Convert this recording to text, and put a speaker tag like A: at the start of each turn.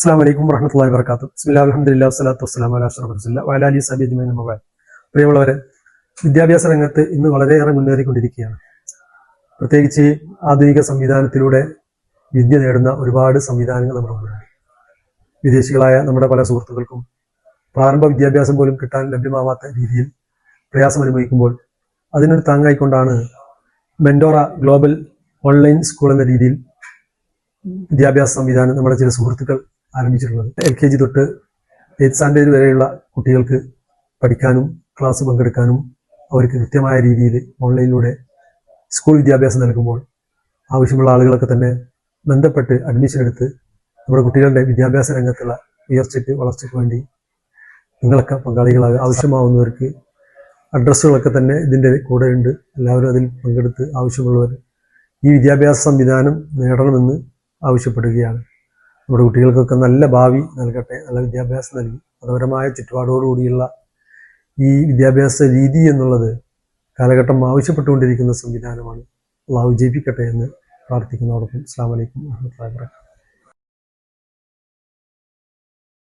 A: അസ്സലാമു അലൈക്കും വറഹ്മത്തുള്ളാഹി വബറകാതുഹു. ബിസ്മില്ലാഹിർ റഹ്മാനിർ വസ്സലാത്തു വസ്സലാമു അലാ അഷ്റഫിൽ റസൂലില്ലാഹി വഅലാ ആലിഹി വസഹ്ബിഹി അജ്മഈൻ. പ്രിയമുള്ളവരെ, വിദ്യാഭ്യാസ രംഗത്ത് ഇന്ന് വളരെയേറെ മുന്നേറിക്കൊണ്ടിരിക്കുകയാണ്. പ്രത്യേകിച്ച് ആധുനിക സംവിധാനത്തിലൂടെ വിദ്യ നേടുന്ന ഒരുപാട് സംവിധാനങ്ങൾ നമ്മുടെ മുന്നിലുണ്ട്. വിദേശികളായ നമ്മുടെ പല സുഹൃത്തുക്കൾക്കും പ്രാരംഭ വിദ്യാഭ്യാസം പോലും കിട്ടാൻ ലഭ്യമാവാത്ത രീതിയിൽ പ്രയാസം അനുഭവിക്കുമ്പോൾ അതിനൊരു താങ്ങായിക്കൊണ്ടാണ് മെൻഡോറ ഗ്ലോബൽ ഓൺലൈൻ സ്കൂൾ എന്ന രീതിയിൽ വിദ്യാഭ്യാസ സംവിധാനം നമ്മുടെ ചില സുഹൃത്തുക്കൾ ആരംഭിച്ചിട്ടുള്ളത്. LKG തൊട്ട് 8th സ്റ്റാൻഡേർഡ് വരെയുള്ള കുട്ടികൾക്ക് പഠിക്കാനും ക്ലാസ് പങ്കെടുക്കാനും അവർക്ക് കൃത്യമായ രീതിയിൽ ഓൺലൈനിലൂടെ സ്കൂൾ വിദ്യാഭ്യാസം നൽകുമ്പോൾ ആവശ്യമുള്ള ആളുകളൊക്കെ തന്നെ ബന്ധപ്പെട്ട് അഡ്മിഷൻ എടുത്ത് നമ്മുടെ കുട്ടികളുടെ വിദ്യാഭ്യാസ രംഗത്തുള്ള ഉയർച്ചയ്ക്ക് വളർച്ചയ്ക്ക് വേണ്ടി നിങ്ങളൊക്കെ പങ്കാളികളാകുക. ആവശ്യമാവുന്നവർക്ക് അഡ്രസ്സുകളൊക്കെ തന്നെ ഇതിൻ്റെ കൂടെ ഉണ്ട്. എല്ലാവരും അതിൽ പങ്കെടുത്ത് ആവശ്യമുള്ളവർ ഈ വിദ്യാഭ്യാസ സംവിധാനം നേടണമെന്ന് ആവശ്യപ്പെടുകയാണ്. നമ്മുടെ കുട്ടികൾക്കൊക്കെ നല്ല ഭാവി നൽകട്ടെ, നല്ല വിദ്യാഭ്യാസം നൽകി മതപരമായ ചുറ്റുപാടോടുകൂടിയുള്ള ഈ വിദ്യാഭ്യാസ രീതി എന്നുള്ളത് കാലഘട്ടം ആവശ്യപ്പെട്ടുകൊണ്ടിരിക്കുന്ന സംവിധാനമാണ്. അള്ളാഹു വിജയിപ്പിക്കട്ടെ എന്ന് പ്രാർത്ഥിക്കുന്നതോടൊപ്പം അസ്സലാമു അലൈക്കും വറഹ്മത്തുള്ളാഹി വബറകാതുഹു.